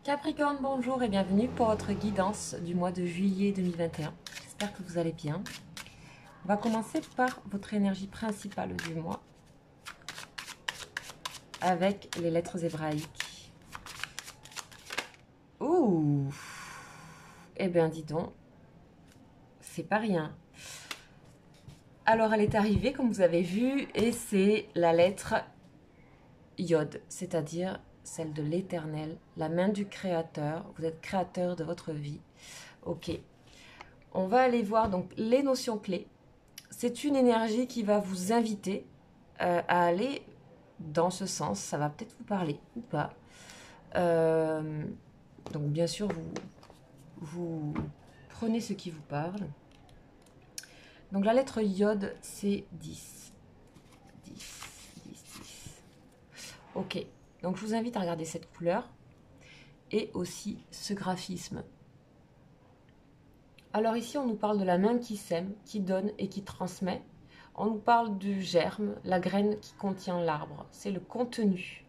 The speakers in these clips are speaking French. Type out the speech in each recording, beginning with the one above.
Capricorne, bonjour et bienvenue pour votre guidance du mois de juillet 2021. J'espère que vous allez bien. On va commencer par votre énergie principale du mois avec les lettres hébraïques. Ouh! Eh bien, dis donc, c'est pas rien. Alors, elle est arrivée, comme vous avez vu, et c'est la lettre Yod, c'est-à-dire celle de l'Éternel, la main du Créateur. Vous êtes créateur de votre vie. Ok. On va aller voir donc les notions clés. C'est une énergie qui va vous inviter à aller dans ce sens. Ça va peut-être vous parler ou pas. Donc bien sûr, vous prenez ce qui vous parle. Donc la lettre Yod, c'est 10. 10, 10, 10. Ok. Donc je vous invite à regarder cette couleur et aussi ce graphisme. Alors ici, on nous parle de la main qui sème, qui donne et qui transmet. On nous parle du germe, la graine qui contient l'arbre. C'est le contenu.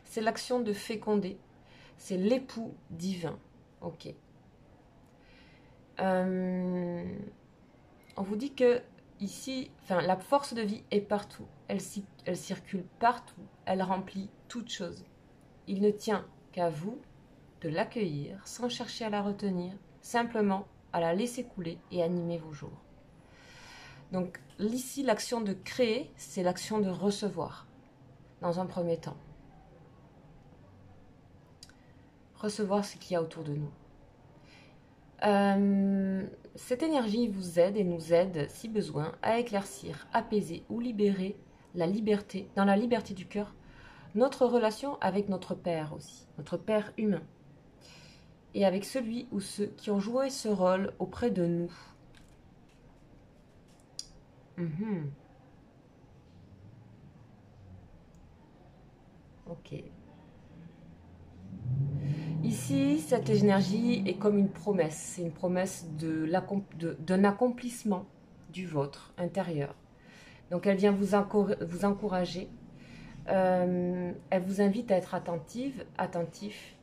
C'est l'action de féconder. C'est l'époux divin. Ok. On vous dit que ici, la force de vie est partout. Elle circule partout. Elle remplit toute chose. Il ne tient qu'à vous de l'accueillir sans chercher à la retenir, simplement à la laisser couler et animer vos jours. Donc ici, l'action de créer, c'est l'action de recevoir, dans un premier temps. Recevoir ce qu'il y a autour de nous. Cette énergie vous aide et nous aide, si besoin, à éclaircir, apaiser ou libérer la liberté, dans la liberté du cœur, notre relation avec notre Père aussi, notre Père humain, et avec celui ou ceux qui ont joué ce rôle auprès de nous. Ok. Ici, cette énergie est comme une promesse. C'est une promesse d'un accomplissement du vôtre intérieur. Donc elle vient vous encourager. Elle vous invite à être attentive, attentif.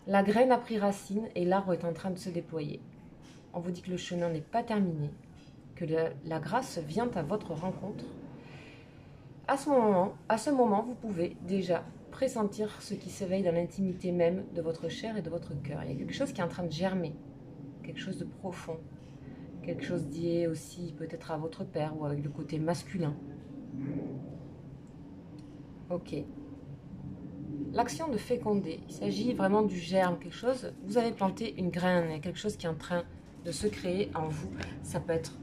La graine a pris racine et l'arbre est en train de se déployer. On vous dit que le chemin n'est pas terminé, que la grâce vient à votre rencontre. À ce moment, vous pouvez déjà pressentir ce qui s'éveille dans l'intimité même de votre chair et de votre cœur. Il y a quelque chose qui est en train de germer, quelque chose de profond, quelque chose lié aussi peut-être à votre père ou avec le côté masculin. Ok. L'action de féconder, il s'agit vraiment du germe, quelque chose, vous avez planté une graine, il y a quelque chose qui est en train de se créer en vous. Ça peut être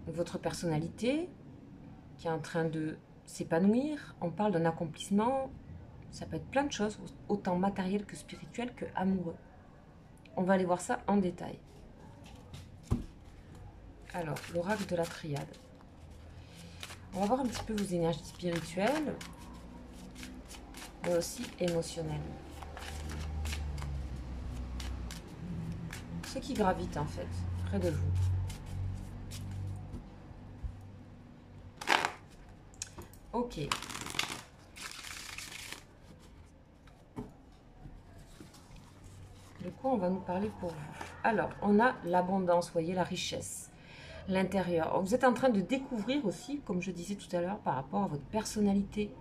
votre personnalité qui est en train de s'épanouir. On parle d'un accomplissement, ça peut être plein de choses, autant matériel que spirituel que amoureux. On va aller voir ça en détail. Alors, l'oracle de la triade. On va voir un petit peu vos énergies spirituelles, mais aussi émotionnelles. Ce qui gravite en fait, près de vous. Ok. De quoi on va nous parler pour vous? Alors, on a l'abondance, vous voyez, la richesse, l'intérieur. Vous êtes en train de découvrir aussi, comme je disais tout à l'heure, par rapport à votre personnalité,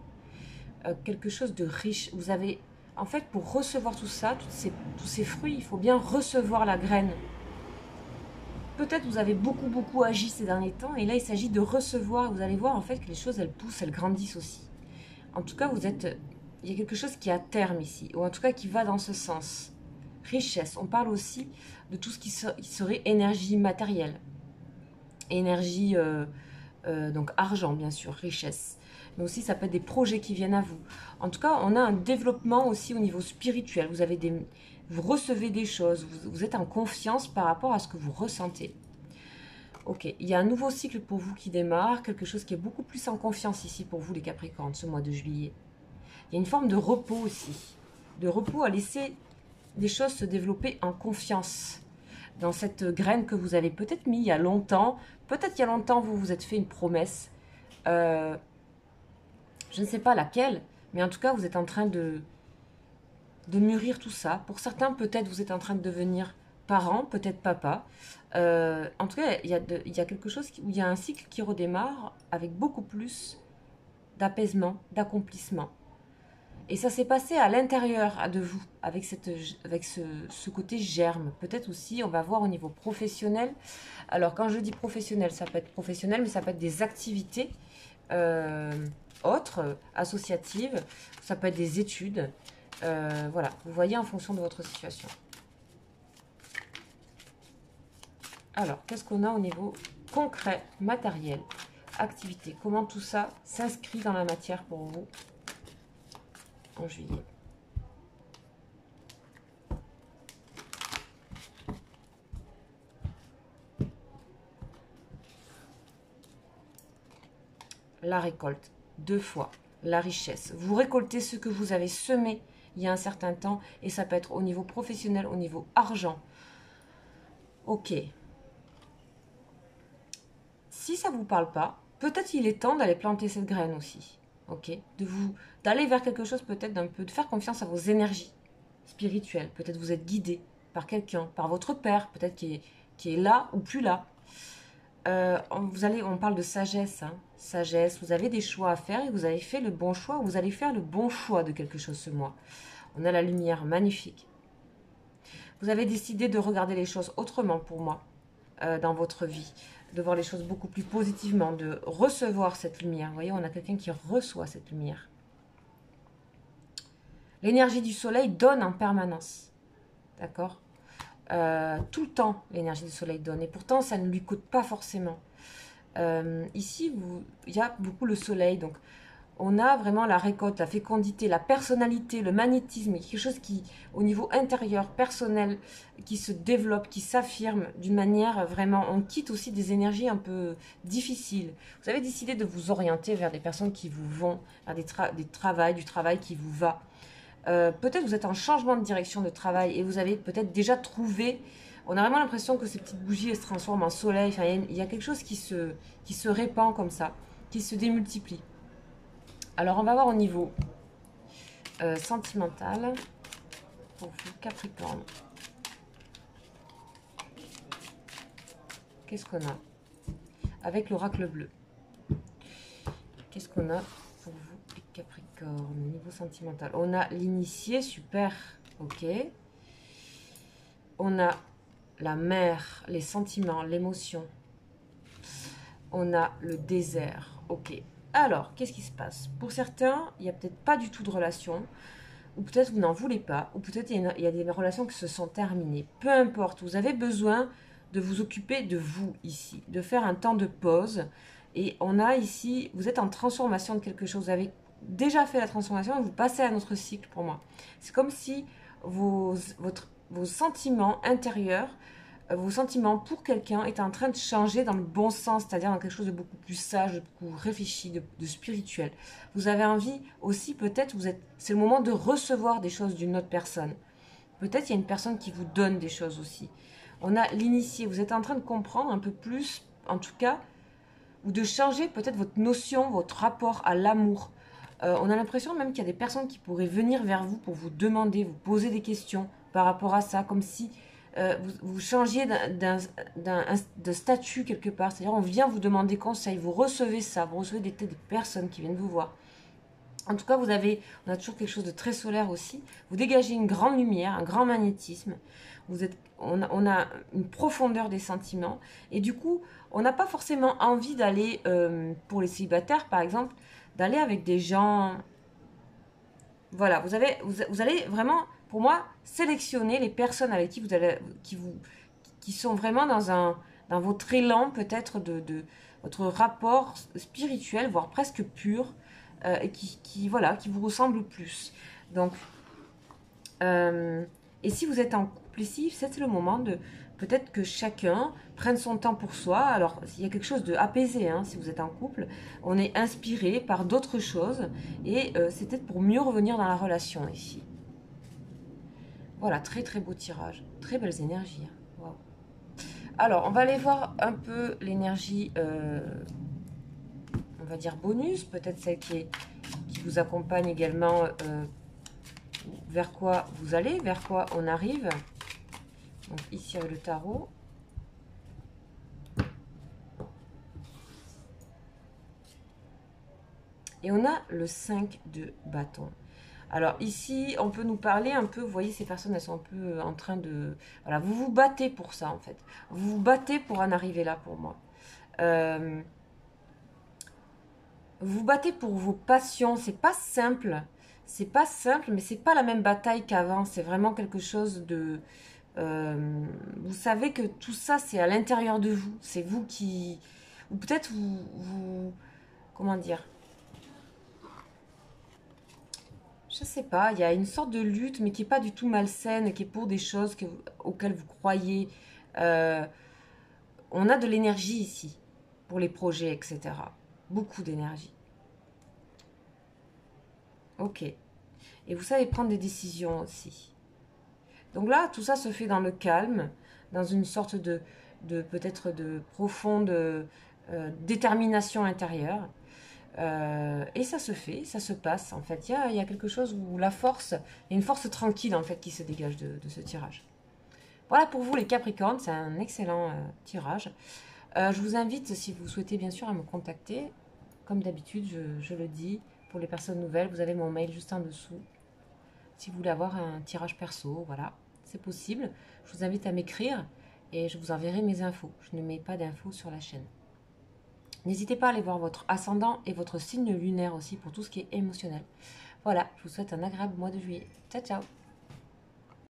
quelque chose de riche. Vous avez, en fait, pour recevoir tout ça, tous ces fruits, il faut bien recevoir la graine. Peut-être vous avez beaucoup agi ces derniers temps, et là, il s'agit de recevoir. Vous allez voir, en fait, que les choses, elles poussent, elles grandissent aussi. En tout cas, il y a quelque chose qui est à terme ici, ou en tout cas qui va dans ce sens. Richesse, on parle aussi de tout ce qui serait énergie matérielle. Énergie, donc argent bien sûr, richesse. Mais aussi ça peut être des projets qui viennent à vous. En tout cas, on a un développement aussi au niveau spirituel. Vous recevez des choses, vous êtes en confiance par rapport à ce que vous ressentez. Ok, il y a un nouveau cycle pour vous qui démarre, quelque chose qui est beaucoup plus en confiance ici pour vous les Capricornes, ce mois de juillet. Il y a une forme de repos aussi, de repos à laisser des choses se développer en confiance dans cette graine que vous avez peut-être mis il y a longtemps. Peut-être il y a longtemps, vous vous êtes fait une promesse. Je ne sais pas laquelle, Mais en tout cas, vous êtes en train de mûrir tout ça. Pour certains, peut-être vous êtes en train de devenir parent, peut-être papa. En tout cas, il y a quelque chose où il y a un cycle qui redémarre avec beaucoup plus d'apaisement, d'accomplissement. Et ça s'est passé à l'intérieur de vous, avec ce côté germe. Peut-être aussi, on va voir au niveau professionnel. Alors, quand je dis professionnel, ça peut être professionnel, mais ça peut être des activités autres, associatives. Ça peut être des études. Voilà, vous voyez en fonction de votre situation. Alors, qu'est-ce qu'on a au niveau concret, matériel, activité? Comment tout ça s'inscrit dans la matière pour vous en juillet? La récolte, 2 fois. La richesse. Vous récoltez ce que vous avez semé il y a un certain temps et ça peut être au niveau professionnel, au niveau argent. Ok. Si ça ne vous parle pas, peut-être il est temps d'aller planter cette graine aussi. Ok, d'aller vers quelque chose peut-être d'un peu, de faire confiance à vos énergies spirituelles. Peut-être vous êtes guidé par quelqu'un, par votre père, peut-être qui est là ou plus là. On parle de sagesse, hein. Sagesse, vous avez des choix à faire et vous avez fait le bon choix, vous allez faire le bon choix de quelque chose ce mois. On a la lumière, magnifique. Vous avez décidé de regarder les choses autrement pour moi dans votre vie, de voir les choses beaucoup plus positivement, de recevoir cette lumière. Vous voyez, on a quelqu'un qui reçoit cette lumière. L'énergie du soleil donne en permanence, d'accord ? Tout le temps, l'énergie du soleil donne. Et pourtant, ça ne lui coûte pas forcément. Ici, il y a beaucoup le soleil. Donc, on a vraiment la récolte, la fécondité, la personnalité, le magnétisme. Quelque chose qui, au niveau intérieur, personnel, qui se développe, qui s'affirme d'une manière vraiment... On quitte aussi des énergies un peu difficiles. Vous avez décidé de vous orienter vers des personnes qui vous vont, vers du travail qui vous va. Peut-être vous êtes en changement de direction de travail et vous avez peut-être déjà trouvé, on a vraiment l'impression que ces petites bougies elles se transforment en soleil, enfin, il y a quelque chose qui se répand comme ça, qui se démultiplie. Alors on va voir au niveau sentimental pour vous Capricorne. Qu'est-ce qu'on a avec l'oracle bleu? Qu'est-ce qu'on a pour vous les Capricornes au niveau sentimental? On a l'initié, super, ok. On a la mer, les sentiments, l'émotion. On a le désert, ok. Alors, qu'est-ce qui se passe? Pour certains, il n'y a peut-être pas du tout de relation, ou peut-être vous n'en voulez pas, ou peut-être il y a des relations qui se sont terminées. Peu importe, vous avez besoin de vous occuper de vous ici, de faire un temps de pause. Et on a ici, vous êtes en transformation de quelque chose, vous avez déjà fait la transformation et vous passez à un autre cycle pour moi. C'est comme si vos sentiments intérieurs, vos sentiments pour quelqu'un étaient en train de changer dans le bon sens, c'est-à-dire dans quelque chose de beaucoup plus sage, de beaucoup réfléchi, de spirituel. Vous avez envie aussi, peut-être, c'est le moment de recevoir des choses d'une autre personne. Peut-être il y a une personne qui vous donne des choses aussi. On a l'initié, vous êtes en train de comprendre un peu plus, en tout cas, ou de changer peut-être votre notion, votre rapport à l'amour. On a l'impression même qu'il y a des personnes qui pourraient venir vers vous pour vous demander, vous poser des questions par rapport à ça, comme si vous changiez de statut quelque part. C'est-à-dire on vient vous demander conseil, vous recevez ça, vous recevez des personnes qui viennent vous voir. En tout cas, on a toujours quelque chose de très solaire aussi. Vous dégagez une grande lumière, un grand magnétisme. On a une profondeur des sentiments. Et du coup, on n'a pas forcément envie d'aller, pour les célibataires par exemple, d'aller avec des gens... Voilà, vous allez vraiment, pour moi, sélectionner les personnes avec qui qui sont vraiment dans votre élan peut-être de votre rapport spirituel, voire presque pur, et qui vous ressemble plus. Donc, et si vous êtes en couple ici, c'est le moment de peut-être que chacun prenne son temps pour soi. Alors, il y a quelque chose de apaisé, hein, si vous êtes en couple, on est inspiré par d'autres choses et c'est peut-être pour mieux revenir dans la relation ici. Voilà, très très beau tirage, très belles énergies. Hein. Wow. Alors, on va aller voir un peu l'énergie, on va dire bonus, peut-être celle qui qui vous accompagne également vers quoi vous allez, vers quoi on arrive. Donc ici avec le tarot. Et on a le 5 de bâton. Alors ici, on peut nous parler un peu, vous voyez, ces personnes, elles sont un peu en train de... Voilà, vous vous battez pour ça, en fait. Vous vous battez pour en arriver là, pour moi. Vous vous battez pour vos passions. C'est pas simple. C'est pas simple, mais c'est pas la même bataille qu'avant. C'est vraiment quelque chose de... vous savez que tout ça, c'est à l'intérieur de vous. C'est vous qui... Ou peut-être vous... Comment dire? Je sais pas, il y a une sorte de lutte, mais qui n'est pas du tout malsaine, qui est pour des choses auxquelles vous croyez. Euh, on a de l'énergie ici, pour les projets, etc. Beaucoup d'énergie. Ok. Et vous savez prendre des décisions aussi. Donc là, tout ça se fait dans le calme, dans une sorte de peut-être de profonde détermination intérieure. Et ça se fait, ça se passe. En fait, il y a quelque chose où la force, il y a une force tranquille en fait qui se dégage de ce tirage. Voilà pour vous les Capricornes, c'est un excellent tirage. Je vous invite, si vous souhaitez bien sûr, à me contacter. Comme d'habitude, je le dis, pour les personnes nouvelles, vous avez mon mail juste en dessous. Si vous voulez avoir un tirage perso, voilà, c'est possible. Je vous invite à m'écrire et je vous enverrai mes infos. Je ne mets pas d'infos sur la chaîne. N'hésitez pas à aller voir votre ascendant et votre signe lunaire aussi pour tout ce qui est émotionnel. Voilà, je vous souhaite un agréable mois de juillet. Ciao, ciao!